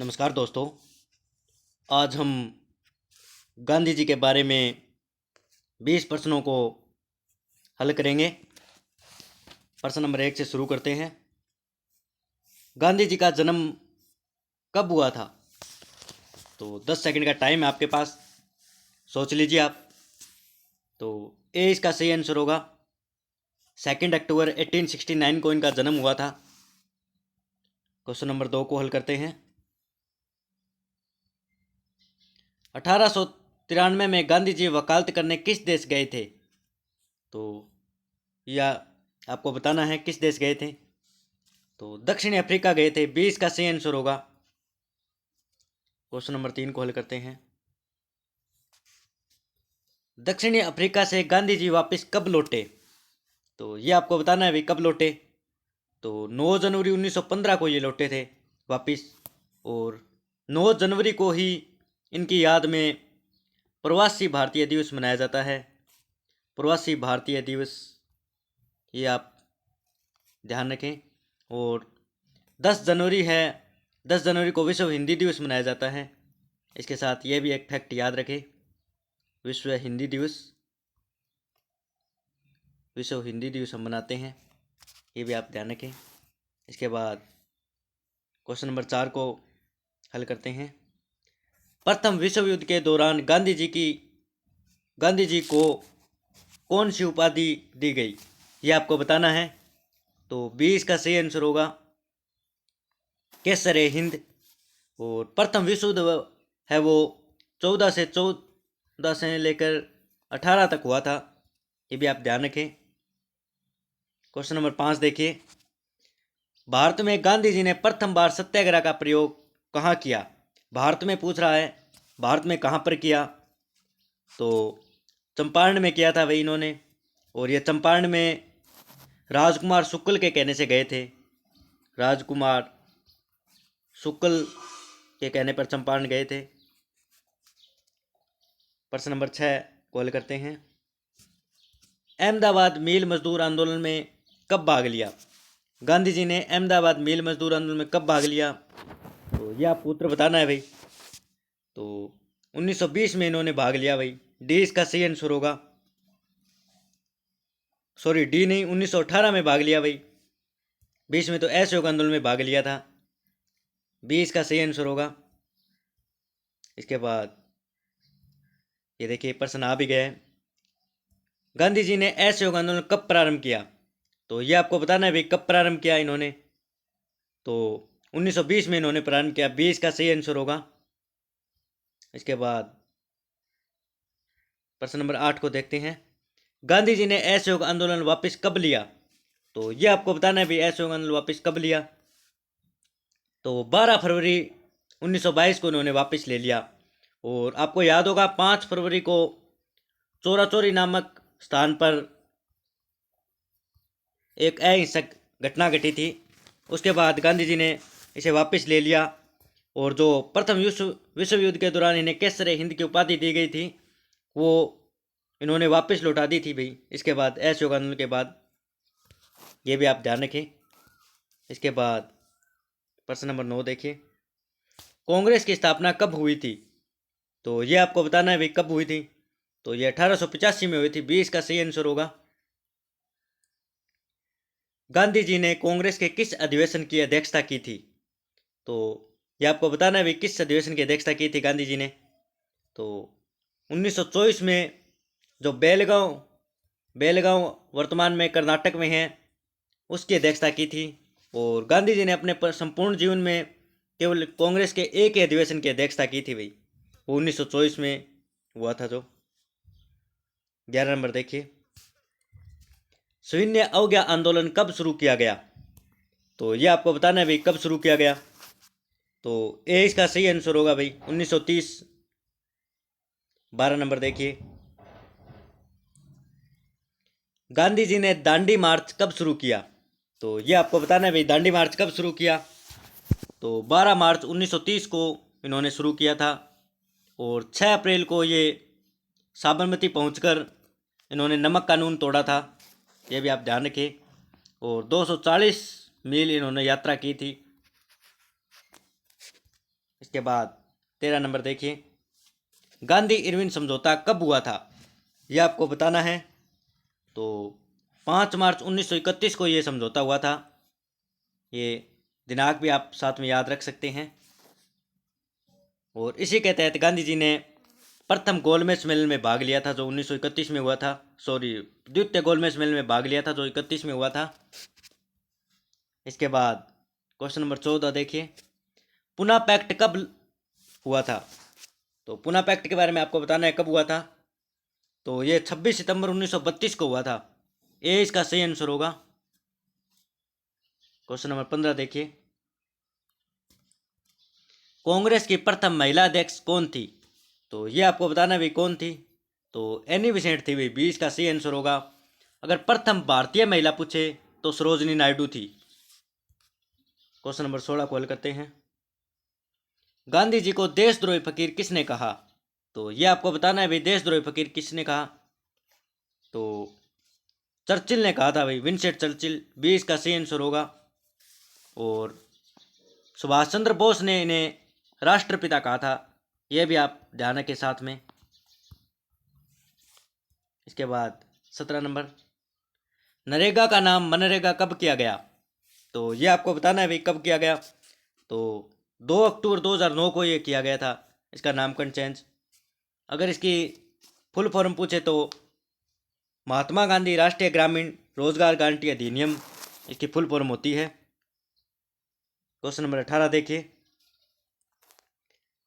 नमस्कार दोस्तों। आज हम गांधी जी के बारे में 20 प्रश्नों को हल करेंगे। प्रश्न नंबर 1 से शुरू करते हैं। गांधी जी का जन्म कब हुआ था? तो 10 सेकंड का टाइम है आपके पास, सोच लीजिए आप। तो ए इसका सही आंसर होगा। 2 अक्टूबर 1869 को इनका जन्म हुआ था। क्वेश्चन नंबर 2 को हल करते हैं। 1893 में गांधी जी वकालत करने किस देश गए थे? तो यह आपको बताना है किस देश गए थे। तो दक्षिण अफ्रीका गए थे। 20 का सही आंसर होगा। क्वेश्चन नंबर 3 को हल करते हैं। दक्षिणी अफ्रीका से गांधी जी वापस कब लौटे? तो ये आपको बताना है भाई कब लौटे। तो 9 जनवरी 1915 को ये लौटे थे वापस। और 9 जनवरी को ही इनकी याद में प्रवासी भारतीय दिवस मनाया जाता है। प्रवासी भारतीय दिवस ये आप ध्यान रखें। और 10 जनवरी है, 10 जनवरी को विश्व हिंदी दिवस मनाया जाता है। इसके साथ ये भी एक फैक्ट याद रखें, विश्व हिंदी दिवस, विश्व हिंदी दिवस हम मनाते हैं, ये भी आप ध्यान रखें। इसके बाद क्वेश्चन नंबर 4 को हल करते हैं। प्रथम विश्व युद्ध के दौरान गांधी जी को कौन सी उपाधि दी गई, ये आपको बताना है। तो 20 का सही आंसर होगा केसर हिंद। और प्रथम विश्व युद्ध है वो 14 से लेकर 18 तक हुआ था, ये भी आप ध्यान रखें। क्वेश्चन नंबर 5 देखिए। भारत में गांधी जी ने प्रथम बार सत्याग्रह का प्रयोग कहाँ किया? भारत में पूछ रहा है, भारत में कहाँ पर किया? तो चंपारण में किया था भाई इन्होंने। और ये चंपारण में राजकुमार शुक्ल के कहने से गए थे। राजकुमार शुक्ल के कहने पर चंपारण गए थे। प्रश्न नंबर 6 को हल करते हैं। अहमदाबाद मिल मजदूर आंदोलन में कब भाग लिया? गांधी जी ने अहमदाबाद मिल मजदूर आंदोलन में कब भाग लिया? तो ये आपको उत्तर बताना है भाई। तो 1920 में इन्होंने भाग लिया भाई। डी इसका सही आंसर होगा। सॉरी, डी नहीं, 1918 में भाग लिया भाई। 20 में तो असहयोग आंदोलन में भाग लिया था। 20 का सही आंसर होगा। इसके बाद ये देखिए प्रश्न आ भी गया है। गांधी जी ने असहयोग आंदोलन कब प्रारंभ किया? तो ये आपको बताना है भाई कब प्रारंभ किया इन्होंने। तो 1920 में इन्होंने प्रारंभ किया। 20 का सही आंसर होगा। इसके बाद प्रश्न नंबर 8 को देखते हैं। गांधी जी ने असहयोग आंदोलन वापस कब लिया? तो ये आपको बताना है भाई असहयोग आंदोलन वापस कब लिया। तो 12 फरवरी 1922 को इन्होंने वापस ले लिया। और आपको याद होगा 5 फरवरी को चोरा चोरी नामक स्थान पर एक अहिंसक घटना घटी थी। उसके बाद गांधी जी ने इसे वापस ले लिया। और जो प्रथम विश्व युद्ध के दौरान इन्हें केसर हिंद की उपाधि दी गई थी वो इन्होंने वापस लौटा दी थी भाई। इसके बाद असहयोग आंदोलन के बाद, ये भी आप ध्यान रखें। इसके बाद प्रश्न नंबर 9 देखिए। कांग्रेस की स्थापना कब हुई थी? तो ये आपको बताना है भाई कब हुई थी। तो ये 1885 में हुई थी। 20 का सही आंसर होगा। गांधी जी ने कांग्रेस के किस अधिवेशन की अध्यक्षता की थी? तो ये आपको बताना है भाई किस अधिवेशन की अध्यक्षता की थी गांधी जी ने। तो 1924 में जो बेलगांव वर्तमान में कर्नाटक में है उसकी अध्यक्षता की थी। और गांधी जी ने अपने संपूर्ण जीवन में केवल कांग्रेस के एक ही अधिवेशन की अध्यक्षता की थी भाई, वो 1924 में हुआ था। जो 11 नंबर देखिए। शून्य अवज्ञा आंदोलन कब शुरू किया गया? तो ये आपको बताना है भाई कब शुरू किया गया। तो ए इसका सही आंसर होगा भाई 1930। 12 नंबर देखिए। गांधी जी ने दांडी मार्च कब शुरू किया? तो ये आपको बताना है भाई दांडी मार्च कब शुरू किया। तो 12 मार्च 1930 को इन्होंने शुरू किया था। और 6 अप्रैल को ये साबरमती पहुंचकर इन्होंने नमक कानून तोड़ा था, ये भी आप ध्यान रखें। और 240 मील इन्होंने यात्रा की थी। इसके बाद 13 नंबर देखिए, गांधी इरविन समझौता कब हुआ था, यह आपको बताना है। तो 5 मार्च 1931 को ये समझौता हुआ था। ये दिनांक भी आप साथ में याद रख सकते हैं। और इसी के तहत गांधी जी ने प्रथम गोलमेज सम्मेलन में भाग लिया था, जो 1931 में हुआ था। सॉरी, द्वितीय गोलमेज सम्मेलन में भाग लिया था, जो 31 में हुआ था। इसके बाद क्वेश्चन नंबर 14 देखिए, पुना पैक्ट कब हुआ था। तो पुना पैक्ट के बारे में आपको बताना है कब हुआ था। तो ये 26 सितंबर 1932 को हुआ था। ये इसका सही आंसर होगा। क्वेश्चन नंबर 15 देखिए, कांग्रेस की प्रथम महिला अध्यक्ष कौन थी। तो ये आपको बताना भी कौन थी। तो एनी बेसेंट थी भाई, 20 का सही आंसर होगा। अगर प्रथम भारतीय महिला पूछे तो सरोजनी नायडू थी। क्वेश्चन नंबर 16 को हल करते हैं, गांधी जी को देशद्रोही फकीर किसने कहा। तो ये आपको बताना है भाई, देशद्रोही फकीर किसने कहा। तो चर्चिल ने कहा था भाई, विंस्टन चर्चिल, 20 का सही आंसर होगा। और सुभाष चंद्र बोस ने इन्हें राष्ट्रपिता कहा था, यह भी आप ध्यान रखें साथ में। इसके बाद 17 नंबर, नरेगा का नाम मनरेगा कब किया गया। तो ये आपको बताना है भाई कब किया गया। तो 2 अक्टूबर 2009 को ये किया गया था, इसका नामकरण चेंज। अगर इसकी फुल फॉर्म पूछे तो महात्मा गांधी राष्ट्रीय ग्रामीण रोजगार गारंटी अधिनियम इसकी फुल फॉर्म होती है। क्वेश्चन नंबर 18 देखिए,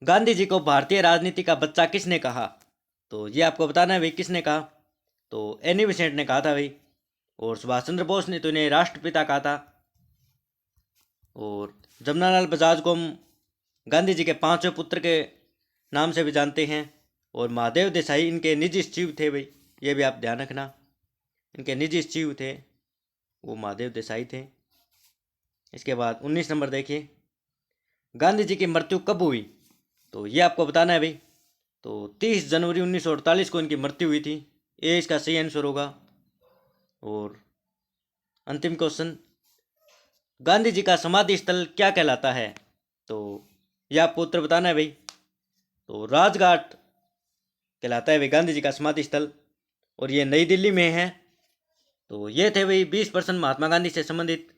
गांधी जी को भारतीय राजनीति का बच्चा किसने कहा। तो ये आपको बताना है भाई किसने कहा। तो एनी बेसेंट ने कहा था भाई। और सुभाष चंद्र बोस ने तो इन्हें राष्ट्रपिता कहा था। और जमनालाल बजाज को हम गांधी जी के 5वें पुत्र के नाम से भी जानते हैं। और महादेव देसाई इनके निजी सचिव थे भाई, ये भी आप ध्यान रखना। इनके निजी सचिव थे वो महादेव देसाई थे। इसके बाद 19 नंबर देखिए, गांधी जी की मृत्यु कब हुई। तो ये आपको बताना है भाई। तो 30 जनवरी 1948 को इनकी मृत्यु हुई थी, ये इसका सही आंसर होगा। और अंतिम क्वेश्चन, गांधी जी का समाधि स्थल क्या कहलाता है। तो ये आपको उत्तर बताना है भाई। तो राजघाट कहलाता है भाई गांधी जी का समाधि स्थल, और ये नई दिल्ली में है। तो ये थे भाई 20% महात्मा गांधी से संबंधित